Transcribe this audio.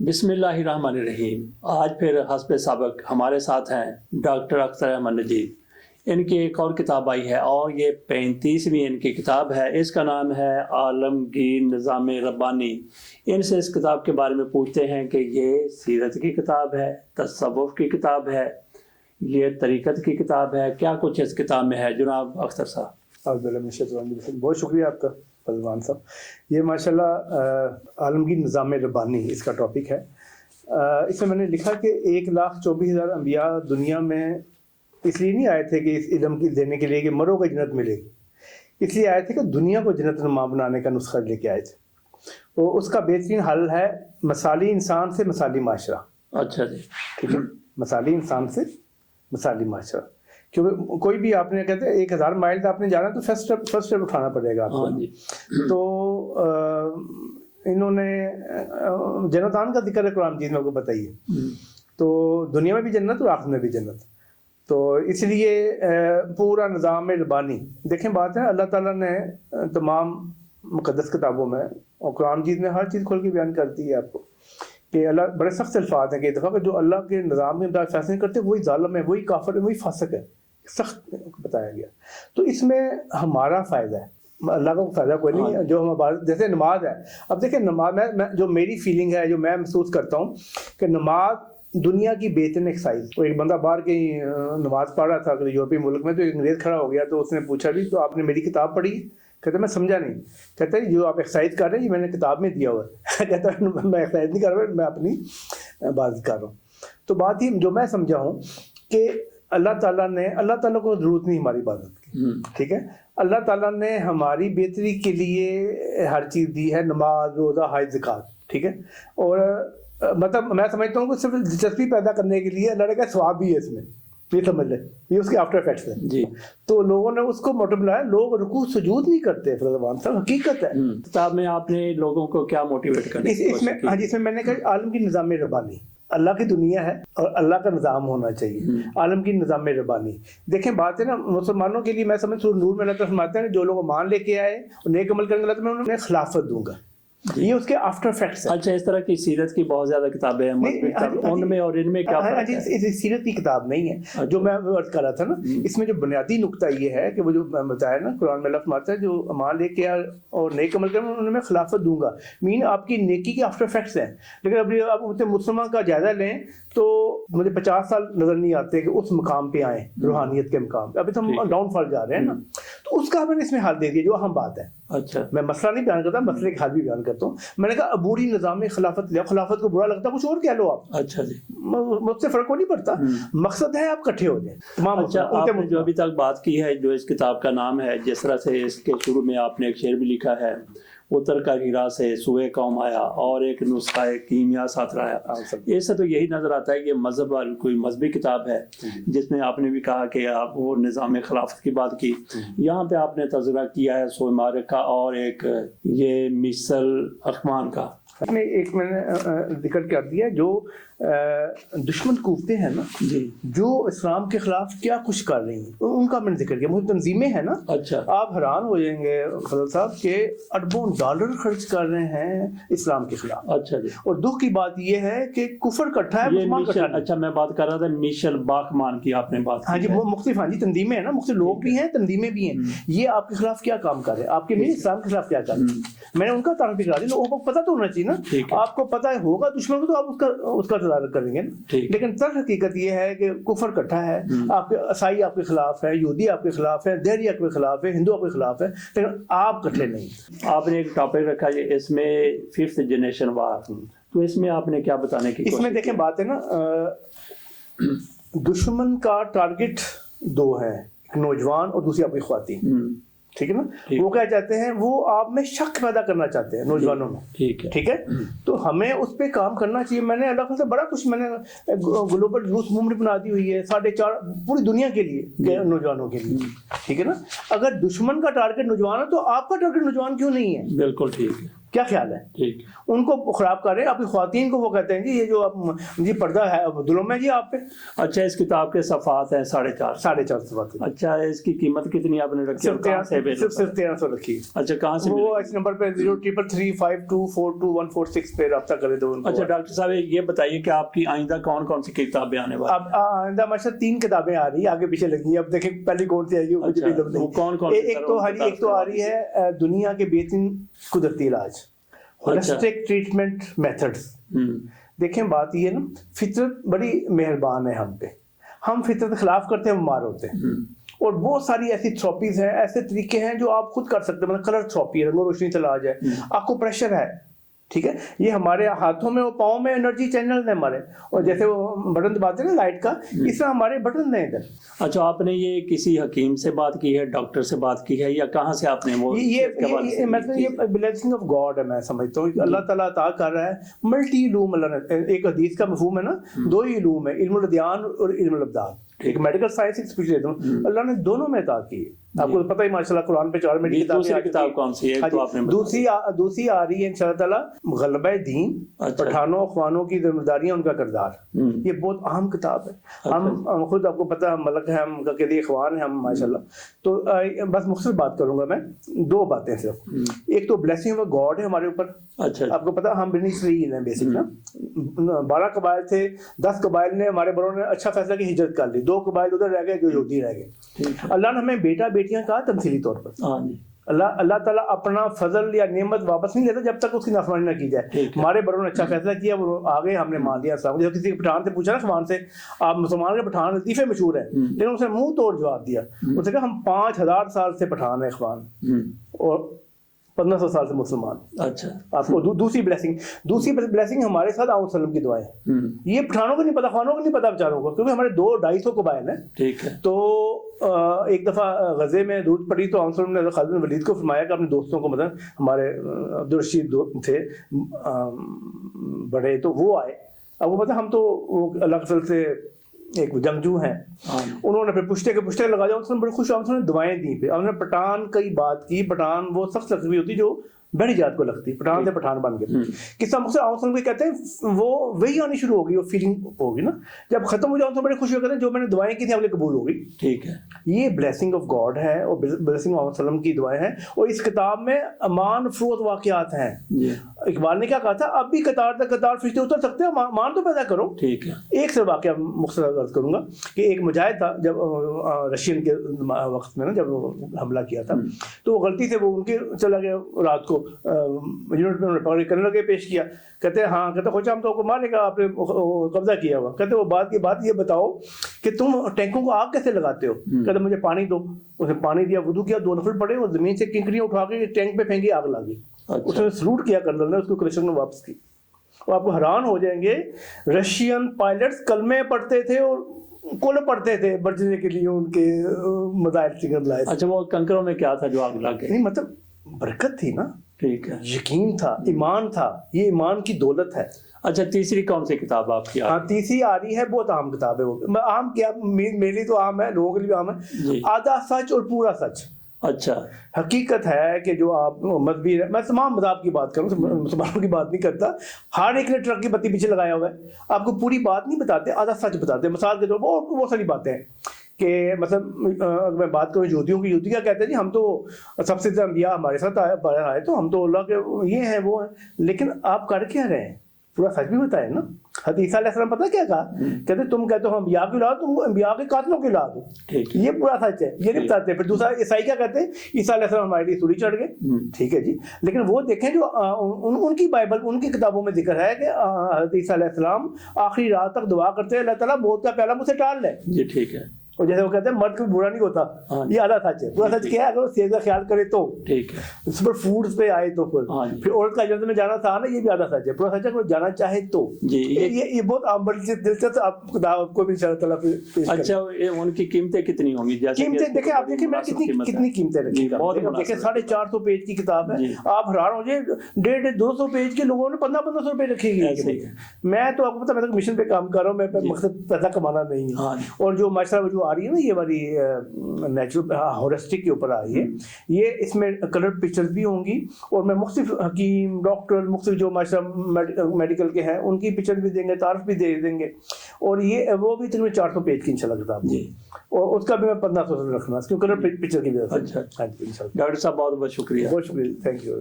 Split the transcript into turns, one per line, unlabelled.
بسم اللہ الرحمن الرحیم۔ آج پھر حسب سابق ہمارے ساتھ ہیں ڈاکٹر اختر احمد نجیب۔ ان کی ایک اور کتاب آئی ہے اور یہ 35ویں ان کی کتاب ہے۔ اس کا نام ہے عالمگیر نظام ربانی۔ ان سے اس کتاب کے بارے میں پوچھتے ہیں کہ یہ سیرت کی کتاب ہے، تصوف کی کتاب ہے، یہ طریقت کی کتاب ہے، کیا کچھ اس کتاب میں ہے؟ جناب اختر صاحب۔
بہت شکریہ آپ کا فضلان صاحب۔ یہ ماشاءاللہ عالمگیر نظام ربانی اس کا ٹاپک ہے۔ اس میں نے لکھا کہ 1,24,000 انبیاء دنیا میں اس لیے نہیں آئے تھے کہ اس علم کی دینے کے لیے کہ مرو کو جنت ملے گی، اس لیے آئے تھے کہ دنیا کو جنت نما بنانے کا نسخہ لے کے آئے تھے۔ تو اس کا بہترین حل ہے مثالی انسان سے مثالی معاشرہ۔
اچھا جی،
ٹھیک ہے، مثالی انسان سے مثالی معاشرہ۔ کیونکہ کوئی بھی آپ نے کہتے ہیں 1,000 مائل آپ نے جانا تو فرسٹ اسٹیپ اٹھانا پڑے گا آپ کو۔ تو انہوں نے جنتان کا ذکر ہے قرآن مجید میں، آپ کو بتائیے۔ تو دنیا میں بھی جنت اور آخرت میں بھی جنت۔ تو اس لیے پورا نظام ربانی دیکھیں، بات ہے اللہ تعالیٰ نے تمام مقدس کتابوں میں اور قرآن مجید میں ہر چیز کھول کے بیان کرتی ہے آپ کو کہ اللہ بڑے سخت الفاظ ہیں کہ دفعہ کہ جو اللہ کے نظام کے مطابق فیصلے کرتے وہی ظالم ہے، وہی کافر ہے، وہی فاسق ہے، سخت بتایا گیا۔ تو اس میں ہمارا فائدہ ہے، اللہ کا فائدہ کوئی نہیں ہے۔ جو ہمارا جیسے نماز ہے، اب دیکھیں نماز میں جو میری فیلنگ ہے، جو میں محسوس کرتا ہوں کہ نماز دنیا کی بہترین ایکسرسائز۔ تو ایک بندہ باہر کہیں نماز پڑھ رہا تھا یورپی ملک میں، تو ایک انگریز کھڑا ہو گیا، تو اس نے پوچھا بھی تو آپ نے میری کتاب پڑھی؟ کہتا میں سمجھا نہیں۔ کہتا ہے جو آپ ایکسرسائز کر رہے ہیں یہ میں نے کتاب میں دیا ہوا ہے۔ کہتا ہے میں ایکسرسائز نہیں کر رہا، میں اپنی بات کر رہا ہوں۔ تو بات ہی جو میں سمجھا ہوں کہ اللہ تعالیٰ کو ضرورت نہیں ہماری عبادت کی، ٹھیک ہے۔ اللہ تعالیٰ نے ہماری بہتری کے لیے ہر چیز دی ہے، نماز، روزہ، حج، زکوٰۃ، ٹھیک ہے۔ اور مطلب میں سمجھتا ہوں کہ صرف دلچسپی پیدا کرنے کے لیے اللہ نے کہا ثواب بھی ہے اس میں، یہ سمجھ لیں، یہ اس کے آفٹر افیکٹس ہیں
جی۔
تو لوگوں نے اس کو موٹو بنایا، لوگ رکوع سجود نہیں کرتے، فضلوان صاحب حقیقت ہے۔
کتاب میں آپ نے لوگوں کو کیا موٹیویٹ کرنا
اس میں ہاں جی، اس میں میں نے کہا عالم کی نظام ربانی، اللہ کی دنیا ہے اور اللہ کا نظام ہونا چاہیے، عالم کی نظام ربانی۔ دیکھیں بات ہے نا، مسلمانوں کے لیے میں سمجھ سورہ نور میں اللہ تعالیٰ فرماتے ہیں جو لوگ ایمان لے کے آئے اور نیک عمل کریں گے اللہ تعالیٰ میں انہیں خلافت دوں گا، یہ اس کے آفٹر افیکٹس ہیں۔
اچھا، اس طرح کی سیرت کی بہت زیادہ کتابیں ہیں، ان میں اور ان میں کیا فرق ہے؟
سیرت کی کتاب نہیں ہے جو میں عرض کر رہا تھا نا۔ اس میں جو بنیادی نقطہ یہ ہے کہ وہ جو میں بتایا نا قرآن میں اللہ فرماتا ہے جو ایمان لے کے اور نیک عمل کریں انہیں میں خلافت دوں گا، مین آپ کی نیکی کے آفٹر افیکٹس ہیں۔ لیکن ابھی آپ مسلمان کا جائزہ لیں تو مجھے 50 سال نظر نہیں آتے کہ اس مقام پہ آئیں، روحانیت کے مقام پہ۔ ابھی تو ہم ڈاؤن فال جا رہے ہیں نا، تو اس کا میں نے اس میں حل دے دیا جو اہم بات ہے۔
اچھا،
میں مسئلہ نہیں بیان کرتا، مسئلے کا حل بھی بیان کرتا ہوں۔ میں نے کہا عبوری نظام خلافت لیا، خلافت کو برا لگتا کچھ اور کہہ لو آپ،
اچھا جی،
مجھ سے فرق کو نہیں پڑتا، مقصد ہے آپ کٹھے ہو جائیں تمام۔
اچھا، آپ نے جو ابھی تک بات کی ہے، جو اس کتاب کا نام ہے، جس طرح سے اس کے شروع میں آپ نے ایک شعر بھی لکھا ہے، اتر کا ہیرا سے سوئے قوم آیا اور ایک نسخہ کیمیا ساتھ رہا، اس سے تو یہی نظر آتا ہے کہ یہ مذہب والی کوئی مذہبی کتاب ہے، جس میں آپ نے بھی کہا کہ آپ وہ نظام خلافت کی بات کی۔ یہاں پہ آپ نے تذکرہ کیا ہے سوئے مارک کا اور ایک یہ مثل اخمان کا۔
ایک میں نے ذکر کر دیا جو دشمن کوفتے ہیں نا، جو اسلام کے خلاف کیا کچھ کر رہی ہیں ان کا میں نے ذکر کیا، مجھے تنظیمیں ہیں نا۔
اچھا،
آپ حیران ہو جائیں گے فضل صاحب کہ اربوں ڈالر خرچ کر رہے ہیں اسلام کے خلاف۔
اچھا جی،
اور دکھ کی بات یہ ہے کہ کفر کٹھا ہے، مسلمان کٹھا ہے۔
اچھا، میں بات کر رہا تھا میشل باخمان کی، آپ نے بات
ہاں جی، وہ مختلف ہاں جی تنظیمیں ہیں نا، مختلف لوگ بھی ہیں، تنظیمیں بھی ہیں، یہ آپ کے خلاف کیا کام کر رہے ہیں، آپ کے اسلام کے خلاف کیا کر رہے ہیں۔ میں نے ان کا تعارف کرا دیا، لوگوں کو پتہ تو ہونا چاہیے نا، آپ کو پتہ ہوگا دشمن کو تو آپ اس کا تدارک کریں گے نا۔ لیکن تر حقیقت یہ ہے کہ کفر کٹھا ہے، آپ کے عیسائی آپ کے خلاف ہے، یہودی آپ کے خلاف ہے، دہری آپ کے خلاف ہے، ہندو آپ کے خلاف ہے، لیکن آپ کٹھے نہیں۔
آپ نے ایک ٹاپک رکھا ہے اس میں 5th جنریشن وار، تو اس میں آپ نے کیا بتانے کی
اس میں دیکھیں بات ہے نا، دشمن کا ٹارگٹ 2 ہے، ایک نوجوان اور دوسری آپ کی خواتین، ٹھیک ہے نا۔ وہ کیا چاہتے ہیں، وہ آپ میں شک پیدا کرنا چاہتے ہیں نوجوانوں میں، ٹھیک ہے۔ تو ہمیں اس پہ کام کرنا چاہیے۔ میں نے اللہ سے بڑا کچھ، میں نے گلوبل یوتھ موومنٹ بنا دی ہوئی ہے 4.5 پوری دنیا کے لیے، نوجوانوں کے لیے، ٹھیک ہے نا۔ اگر دشمن کا ٹارگٹ نوجوان ہے تو آپ کا ٹارگٹ نوجوان کیوں نہیں ہے؟
بالکل ٹھیک ہے،
کیا خیال ہے؟
ٹھیک،
ان کو خراب کر رہے ہیں، اپنی خواتین کو وہ کہتے ہیں جی یہ جو آپ جی پردہ ہے ظلم ہے جی آپ پہ۔
اچھا، اس کتاب کے صفحات ہیں 450
صفحات۔
اچھا، اس کی قیمت کتنی آپ نے رکھی؟
صرف 1300 رکھی۔
اچھا، کہاں سے؟
وہ اس نمبر پہ 03335242146 پہ पे रब्ता करें तो उनको।
अच्छा डॉक्टर साहब ये बताइए कि आपकी आइंदा कौन कौन सी किताबें आने वाली?
अब आइंदा माशाल्लाह 3 किताबें आ रही है, आगे पीछे लगी हैं। अब देखें पहली कौन सी आएगी, मुझे भी इल्म नहीं।
कौन कौन
एक तो आ रही है दुनिया के बेहतरीन कुदरती इलाज, होलिस्टिक ट्रीटमेंट मेथड्स। देखें बात ये ना, फितरत बड़ी मेहरबान है हम पे, हम फितरत के खिलाफ करते हैं, बीमार होते हैं। और बहुत सारी ऐसी थेरेपीज हैं, ऐसे तरीके हैं जो आप खुद कर सकते हैं। मतलब कलर थेरेपी है, रंगो रोशनी से इलाज है, आपको प्रेशर है, ठीक है, ये हमारे हाथों में और पाँव में एनर्जी चैनल है हमारे, और जैसे वो बटन दबाते हैं ना लाइट का, इस तरह हमारे बटन हैं इधर।
अच्छा आपने ये किसी हकीम से बात की है, डॉक्टर से बात की है, या कहाँ से आपने वो
ये मतलब ये ब्लेसिंग ऑफ गॉड है, मैं समझता हूँ अल्लाह ताला अता कर रहा है। मल्टी इलूम अल्लाह ने, एक हदीस का मफहूम है ना, 2 ही इलूम है, इल्मुल अदयान और इल्मुल अब्दान। एक मेडिकल साइंस, एक स्पिरिचुअलिज्म, अल्लाह ने दोनों में अता की है। आपको तो पता ही माशाल्लाह कुरान पे 4 मेरी
किताब कौन सी है? तो आपने
दूसरी आ रही है इंशाअल्लाह ताला गलबा दीन, पठानों अखवानों की जिम्मेदारियां, उनका किरदार। ये बहुत अहम किताब है। हम खुद, आपको पता है, हम मलक हैं, हम अकेले अखवान हैं हम माशाल्लाह। तो बस मुख्तसर बात करूंगा मैं, 2 बातें सिर्फ। एक तो ब्लेसिंग ऑफ गॉड है हमारे ऊपर। अच्छा आपको पता हम बनी इसराइल हैं बेसिक ना, 12 कबाइल थे, 10 कबाइल ने, हमारे बड़ों ने अच्छा फैसला की हिजरत कर ली, 2 कबाइल उधर रह गए जो यहूदी रह गए। अल्लाह ने हमें बेटा बेटियां कहा तमसीली तौर पर। अल्लाह ताला अपना फजल या नेमत वापस नहीं लेता जब तक उसकी नाफरमानी ना की जाए। हमारे बड़ों ने अच्छा फैसला किया, वो आगे, हमने मान लिया। जब किसी पठान से पूछा ना अखवान से, आप मुसलमान के पठान लतीफ़े मशहूर है, लेकिन उसने मुंह तोड़ जवाब दिया। उसने कहा हम 5000 साल से पठान है अखवान, और 1500 साल से मुसलमान। अच्छा आपको दूसरी ब्लेसिंग हमारे साथ आउट सलम की दुआएं। ये पठानों को नहीं पता, खानों को नहीं पता बेचारों को, क्योंकि हमारे 200-250 कबाइल हैं। ठीक है। तो एक दफ़ा गज़े में दूध पड़ी तो आउट सलम ने खालिद बिन वलीद को फरमाया कि अपने दोस्तों को, मतलब हमारे अब्दुल रशीद थे बड़े, तो वो आए। अब वो पता, हम तो अल्लाह के फजल से एक जंगजू हैं, उन्होंने फिर पुश्ते लगा दिया, उन्होंने बड़े खुश उन्होंने दुआएं दी। फिर उन्होंने पठान की बात की। पठान वो सख्त लकबी होती जो बड़ी जात को लगती, पठान से पठान बन गए। किस्सा मुझसे आउसन को कहते हैं, वो वही आनी शुरू होगी, वो फीलिंग होगी ना, जब खत्म हो जाओ तो बड़े खुशी होते हैं जो मैंने दुआएं की थी अगले कबूल होगी। ठीक है, ये ब्लेसिंग ऑफ गॉड है और ब्लेसिंग ऑफ सल्लम की दुआएं हैं। और इस किताब में अमान फरोत वाक़यात हैं। इकबाल ने क्या कहा था, अब भी कतार फरिश्ते उतर सकते हो, मान तो पैदा करो। ठीक है। एक से वाक़या मुख्तसर अर्ज़ करूंगा कि एक मुजाहिद था जब रशियन के वक्त में ना, जब हमला किया था, तो वो गलती से वो उनके चला गया रात को, यूनिट में पकड़ करने लगे, पेश किया। कहते हैं हाँ, कहते खोचा हम तो आपको मारेगा, आपने कब्जा किया हुआ। कहते वो बात की बात ये बताओ कि तुम टैंकों को आग कैसे लगाते हो? कहते मुझे पानी दो। उसने पानी दिया, वुदू किया, 2 नफल पड़े और जमीन से किंकरियां उठा के टैंक पे फेंकी, आग लगी। उसने सलूट किया कर्नल ने, उसको क्रशर में वापस की। और आपको हैरान हो जाएंगे, रशियन पायलट्स कलमे पढ़ते थे और कोले पढ़ते थे बचने के लिए, उनके मदाइल। अच्छा, वो कंकरों में क्या था जो आग लग गई? मतलब बरकत थी ना। ठीक है, यकीन था, ईमान था, ये ईमान की दौलत है। अच्छा, तीसरी कौन सी किताब आपकी? हाँ, तीसरी आ रही है, बहुत आम किताब है वो। आम क्या, मेरे लिए तो आम है, लोगों के लिए भी आम है। आधा सच और पूरा सच। अच्छा, हकीकत है कि जो आप मजहबी, मैं तमाम मज़हब की बात करूँ, मुसलमानों की बात नहीं करता। हर एक ने ट्रक की बत्ती पीछे लगाया हुआ है, आपको पूरी बात नहीं बताते, आधा सच बताते। मिसाल के तौर पर बहुत सारी बातें हैं कि मतलब अगर मैं बात करूँ यहूदियों की, यहूदी क्या कहते हैं जी, हम तो सबसे ज़्यादा अंबिया हमारे साथ आए तो हम तो अल्लाह के ये हैं वो हैं, लेकिन आप कर क्या रहे हैं? पूरा सच भी बताए ना। हज़रत ईसा अलैहिस्सलाम पता क्या कहा? कहते तुम कहते हो हम अंबिया की औलाद, तुम अंबिया के कातिलों की औलाद हो। ये पूरा सच है, ये नहीं बताते। फिर दूसरा ईसाई क्या कहते हैं? ईसा अलैहिस्सलाम हमारे लिए सूली चढ़ गए। ठीक है जी, लेकिन वो देखें जो उनकी बाइबल, उनकी किताबों में जिक्र है कि हज़रत ईसा अलैहिस्सलाम आखिरी रात तक दुआ करते हैं, अल्लाह ताला मौत का प्याला मुझसे टाल ले। जी ठीक है। और जैसे वो कहते हैं मर्द को बुरा नहीं होता, ये आधा सच है। पूरा सच क्या है? अगर सेहत का ख्याल करे तो ठीक है, उस पर फूड्स पे आए तो फिर औरत का जन्नत में जाना था ना, ये भी आधा सच है। पूरा सच है कोई जाना चाहे तो। ये बहुत आम बड़ी दिलचस्प आपको भी इंशाअल्लाह पेश। अच्छा, उनकी कीमतें कितनी होंगी? कीमतें देखें, आप देखिए मैं कितनी कीमतें रखी। देखिए 450 पेज की किताब है, आप हैरान हो जाए। 150-200 पेज के लोगों ने 1500 रुपए रखी गई। मैं तो आपको पता, मैं तो मिशन पे काम कर रहा हूँ, मैं मकसद पैसा कमाना नहीं है। और जो माशाल्लाह जो आ रही है ना, ये वाली नेचुरल होलिस्टिक के ऊपर आ रही है, ये इसमें कलर पिक्चर्स भी होंगी। और मैं मुख्तलिफ हकीम, डॉक्टर, मुख्तलिफ जो माशाल्लाह मेडिकल के हैं, उनकी पिक्चर भी देंगे, तारीफ भी दे देंगे। और ये वो भी तकरीबन 400 पेज की इंशाल्लाह किताब जी, और उसका भी मैं 1500 रखना, क्योंकि कलर पिक्चर की वजह से। अच्छा, डॉक्टर साहब बहुत बहुत शुक्रिया। बहुत शुक्रिया, थैंक यू।